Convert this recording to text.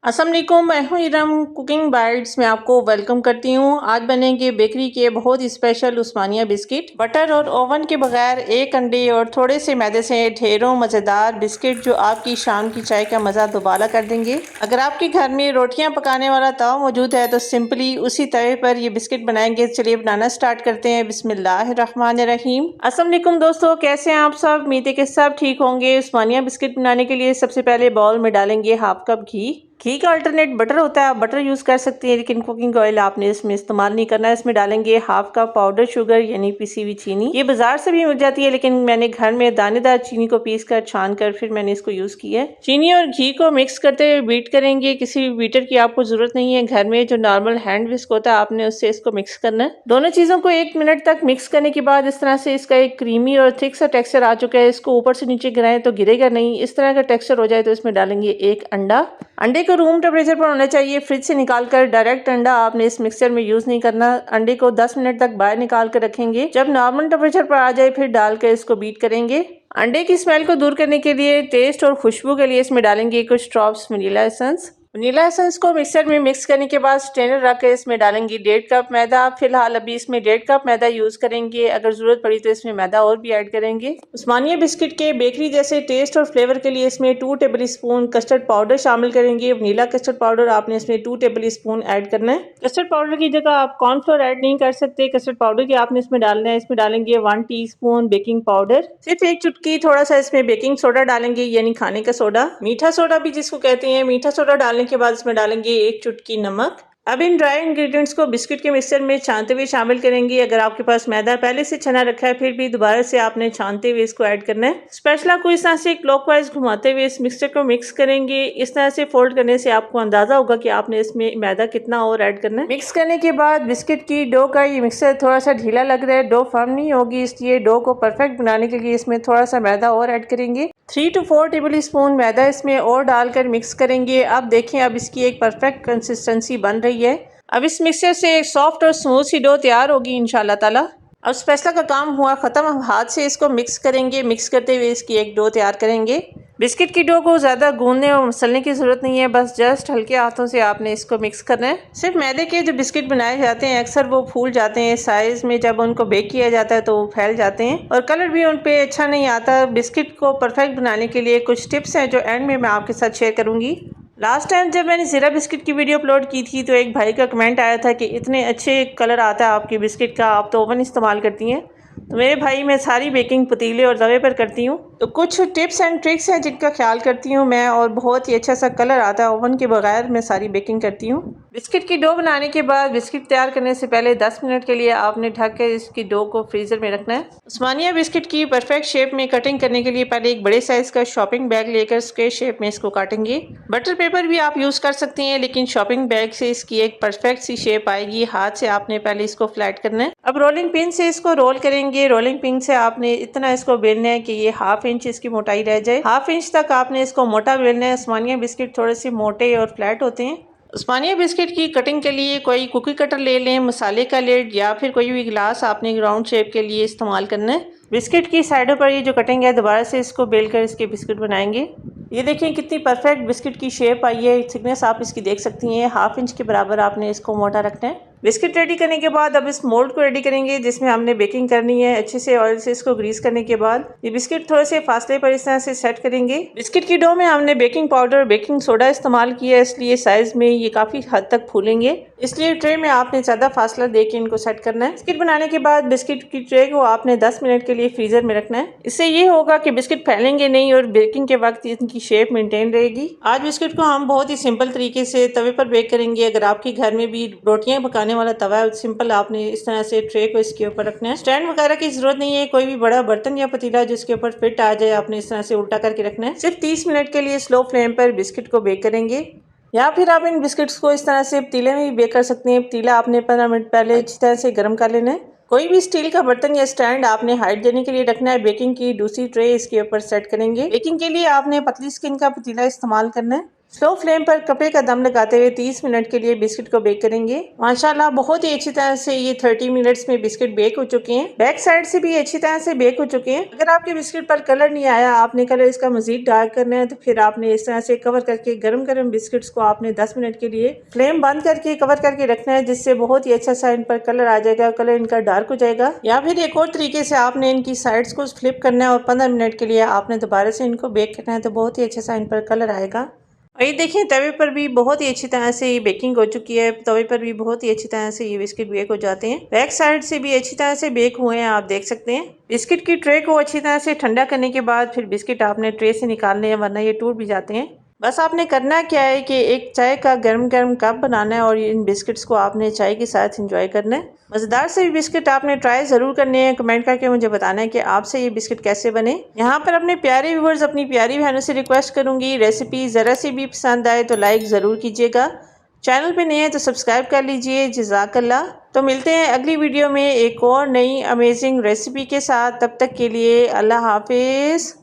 अस्सलाम वालेकुम, मैं हूँ इरम कुकिंग बाइट्स में आपको वेलकम करती हूँ। आज बनेंगे बेकरी के बहुत ही स्पेशल उस्मानिया बिस्किट। बटर और ओवन के बगैर एक अंडे और थोड़े से मैदे से ढेरों मज़ेदार बिस्किट जो आपकी शाम की चाय का मज़ा दोबारा कर देंगे। अगर आपके घर में रोटियां पकाने वाला तवा मौजूद है तो सिंपली उसी तवे पर ये बिस्किट बनाएंगे। चलिए बनाना स्टार्ट करते हैं। बिस्मिल्लाहिर्रहमानिर्रहीम। अस्सलाम वालेकुम दोस्तों, कैसे हैं आप सब? उम्मीद है कि सब ठीक होंगे। उस्मानिया बिस्किट बनाने के लिए सबसे पहले बाउल में डालेंगे हाफ कप घी का अल्टरनेट बटर होता है, आप बटर यूज़ कर सकती हैं, लेकिन कुकिंग ऑयल आपने इसमें इस्तेमाल नहीं करना है। इसमें डालेंगे हाफ कप पाउडर शुगर यानी पिसी हुई चीनी। ये बाजार से भी मिल जाती है, लेकिन मैंने घर में दानेदार चीनी को पीस कर छान कर फिर मैंने इसको यूज़ किया है। चीनी और घी को मिक्स करते हुए बीट करेंगे। किसी भी बीटर की आपको जरूरत नहीं है, घर में जो नॉर्मल हैंड विस्क होता है आपने उससे इसको मिक्स करना है। दोनों चीज़ों को 1 मिनट तक मिक्स करने के बाद इस तरह से इसका एक क्रीमी और थिक सा टेक्सचर आ चुका है। इसको ऊपर से नीचे गिराएं तो गिरेगा नहीं। इस तरह का टेक्सचर हो जाए तो इसमें डालेंगे एक अंडा। अंडे को रूम टेम्परेचर पर होना चाहिए। फ्रिज से निकालकर डायरेक्ट अंडा आपने इस मिक्सचर में यूज नहीं करना। अंडे को 10 मिनट तक बाहर निकाल कर रखेंगे। जब नॉर्मल टेम्परेचर पर आ जाए फिर डालकर इसको बीट करेंगे। अंडे की स्मेल को दूर करने के लिए, टेस्ट और खुशबू के लिए इसमें डालेंगे कुछ drops vanilla essence. Vanilla essence को मिक्सर में मिक्स करने के बाद स्ट्रेनर रख कर इसमें डालेंगे 1.5 कप मैदा। फिलहाल अभी इसमें 1.5 कप मैदा यूज करेंगे, अगर जरूरत पड़ी तो इसमें मैदा और भी ऐड करेंगे। उस्मानिया बिस्किट के बेकरी जैसे टेस्ट और फ्लेवर के लिए इसमें 2 टेबल स्पून कस्टर्ड पाउडर शामिल करेंगे। वनीला कस्टर्ड पाउडर आपने इसमें 2 टेबल स्पून ऐड करना है। कस्टर्ड पाउडर की जगह आप कॉर्नफ्लोर ऐड नहीं कर सकते। कस्टर्ड पाउडर की आपने इसमें डालना है। इसमें डालेंगे 1 टीस्पून बेकिंग पाउडर, सिर्फ 1 चुटकी थोड़ा सा इसमें बेकिंग सोडा डालेंगे यानी खाने का सोडा, मीठा सोडा भी जिसको कहते हैं। मीठा सोडा डालने के बाद इसमें डालेंगे 1 चुटकी नमक। अब इन ड्राई इंग्रेडिएंट्स को बिस्किट के मिक्सचर में छानते हुए शामिल करेंगे। अगर आपके पास मैदा पहले से छना रखा है फिर भी दोबारा से आपने छानते हुए इसको ऐड करना है। स्पैचुला को इस तरह से क्लॉकवाइज घुमाते हुए इस मिक्सचर को मिक्स करेंगे। इस तरह से फोल्ड करने से आपको अंदाजा होगा कि आपने इसमें मैदा कितना और ऐड करना है। मिक्स करने के बाद बिस्किट की डो का ये मिक्सचर थोड़ा सा ढीला लग रहा है, डो फर्म नहीं होगी, इसलिए डो को परफेक्ट बनाने के लिए इसमें थोड़ा सा मैदा और ऐड करेंगे। 3 to 4 टेबल स्पून मैदा इसमें और डालकर मिक्स करेंगे। अब देखें, अब इसकी एक परफेक्ट कंसिस्टेंसी बन रही है। अब इस मिक्सचर से एक सॉफ्ट और स्मूथ सी डो तैयार होगी इंशाल्लाह ताला। अब स्पैचुला का काम हुआ ख़त्म। हम हाथ से इसको मिक्स करेंगे। मिक्स करते हुए इसकी एक डो तैयार करेंगे। बिस्किट की डो को ज़्यादा गूंदने और मसलने की ज़रूरत नहीं है, बस जस्ट हल्के हाथों से आपने इसको मिक्स करना है। सिर्फ मैदे के जो बिस्किट बनाए जाते हैं अक्सर वो फूल जाते हैं साइज़ में, जब उनको बेक किया जाता है तो वो फैल जाते हैं और कलर भी उन पे अच्छा नहीं आता। बिस्किट को परफेक्ट बनाने के लिए कुछ टिप्स हैं जो एंड में मैं आपके साथ शेयर करूँगी। लास्ट टाइम जब मैंने ज़ीरा बिस्किट की वीडियो अपलोड की थी तो एक भाई का कमेंट आया था कि इतने अच्छे कलर आता है आपकी बिस्किट का, आप तो ओवन इस्तेमाल करती हैं। तो मेरे भाई, मैं सारी बेकिंग पतीले और तवे पर करती हूँ, तो कुछ टिप्स एंड ट्रिक्स हैं जिनका ख्याल करती हूँ मैं और बहुत ही अच्छा सा कलर आता है ओवन के बगैर। मैं सारी बेकिंग करती हूँ। बिस्किट की डो बनाने के बाद बिस्किट तैयार करने से पहले 10 मिनट के लिए आपने ढक कर इसकी डो को फ्रीजर में रखना है। उस्मानिया बिस्किट की परफेक्ट शेप में कटिंग करने के लिए पहले एक बड़े साइज का शॉपिंग बैग लेकर स्क्वेयर शेप में इसको काटेंगे। बटर पेपर भी आप यूज कर सकती हैं, लेकिन शॉपिंग बैग से इसकी एक परफेक्ट सी शेप आएगी। हाथ से आपने पहले इसको फ्लैट करना है। अब रोलिंग पिन से इसको रोल करेंगे। रोलिंग पिन से आपने इतना इसको बेलना है कि ये 1/2 इंच इसकी मोटाई रह जाए। 1/2 इंच तक आपने इसको मोटा बेलना है। उस्मानिया बिस्किट थोड़े से मोटे और फ्लैट होते हैं। उस्मानिया बिस्किट की कटिंग के लिए कोई कुकी कटर ले लें, मसाले का लिड या फिर कोई भी गिलास आपने राउंड शेप के लिए इस्तेमाल करना है। बिस्किट की साइडों पर ये जो कटिंग है दोबारा से इसको बेलकर इसके बिस्किट बनाएंगे। ये देखें कितनी परफेक्ट बिस्किट की शेप आई है। थिकनेस आप इसकी देख सकती हैं, 1/2 इंच के बराबर आपने इसको मोटा रखना है। बिस्किट रेडी करने के बाद अब इस मोल्ड को रेडी करेंगे जिसमें हमने बेकिंग करनी है। अच्छे से ऑयल से इसको ग्रीस करने के बाद ये बिस्किट थोड़े से फासले पर इस तरह से सेट करेंगे। बिस्किट की डो में हमने बेकिंग पाउडर और बेकिंग सोडा इस्तेमाल किया है, इसलिए साइज में ये काफ़ी हद तक फूलेंगे, इसलिए ट्रे में आपने ज़्यादा फासला देकर इनको सेट करना है। बिस्किट बनाने के बाद बिस्किट की ट्रे को आपने 10 मिनट के लिए फ्रीजर में रखना है। इससे ये होगा कि बिस्किट फैलेंगे नहीं और बेकिंग के वक्त इनकी शेप मेंटेन रहेगी। आज बिस्किट को हम बहुत ही सिंपल तरीके से तवे पर बेक करेंगे। अगर आपके घर में भी रोटियां पकाने वाला तवा है, सिंपल आपने इस तरह से ट्रे को इसके ऊपर रखना है। स्टैंड वगैरह की जरूरत नहीं है, कोई भी बड़ा बर्तन या पतीला जिसके ऊपर फिट आ जाए आपने इस तरह से उल्टा करके रखना है। सिर्फ 30 मिनट के लिए स्लो फ्लेम पर बिस्किट को बेक करेंगे, या फिर आप इन बिस्किट्स को इस तरह से पतीले में भी बेक कर सकते हैं। पतीला आपने 15 मिनट पहले अच्छी तरह से गर्म कर लेना है। कोई भी स्टील का बर्तन या स्टैंड आपने हाइट देने के लिए रखना है। बेकिंग की दूसरी ट्रे इसके ऊपर सेट करेंगे। बेकिंग के लिए आपने पतली स्किन का पतीला इस्तेमाल करना है। स्लो फ्लेम पर कपड़े का दम लगाते हुए 30 मिनट के लिए बिस्किट को बेक करेंगे। माशाल्लाह बहुत ही अच्छी तरह से ये 30 मिनट्स में बिस्किट बेक हो चुके हैं। बैक साइड से भी अच्छी तरह से बेक हो चुके हैं। अगर आपके बिस्किट पर कलर नहीं आया, आपने कलर इसका मजीद डार्क करना है, तो फिर आपने इस तरह से कवर करके गर्म गर्म बिस्किट्स को आपने 10 मिनट के लिए फ्लेम बंद करके कवर करके रखना है, जिससे बहुत ही अच्छा सा इन पर कलर आ जाएगा, कलर इनका डार्क हो जाएगा। या फिर एक और तरीके से आपने इनकी साइड्स को फ्लिप करना है और 15 मिनट के लिए आपने दोबारा से इनको बेक करना है, तो बहुत ही अच्छा सा इन पर कलर आएगा। और ये देखिए तवे पर भी बहुत ही अच्छी तरह से ये बेकिंग हो चुकी है। तवे पर भी बहुत ही अच्छी तरह से ये बिस्किट बेक हो जाते हैं। बैक साइड से भी अच्छी तरह से बेक हुए हैं, आप देख सकते हैं। बिस्किट की ट्रे को अच्छी तरह से ठंडा करने के बाद फिर बिस्किट आपने ट्रे से निकालने हैं, वरना ये टूट भी जाते हैं। बस आपने करना क्या है कि एक चाय का गर्म गर्म कप बनाना है और इन बिस्किट्स को आपने चाय के साथ एंजॉय करना है। मज़ेदार से भी बिस्किट आपने ट्राई ज़रूर करने हैं। कमेंट करके मुझे बताना है कि आपसे ये बिस्किट कैसे बने। यहाँ पर अपने प्यारे व्यूअर्स, अपनी प्यारी बहनों से रिक्वेस्ट करूँगी, रेसिपी ज़रा सी भी पसंद आए तो लाइक ज़रूर कीजिएगा। चैनल पे नए हैं तो सब्सक्राइब कर लीजिए। जज़ाकल्लाह। तो मिलते हैं अगली वीडियो में एक और नई अमेजिंग रेसिपी के साथ। तब तक के लिए अल्लाह हाफिज़।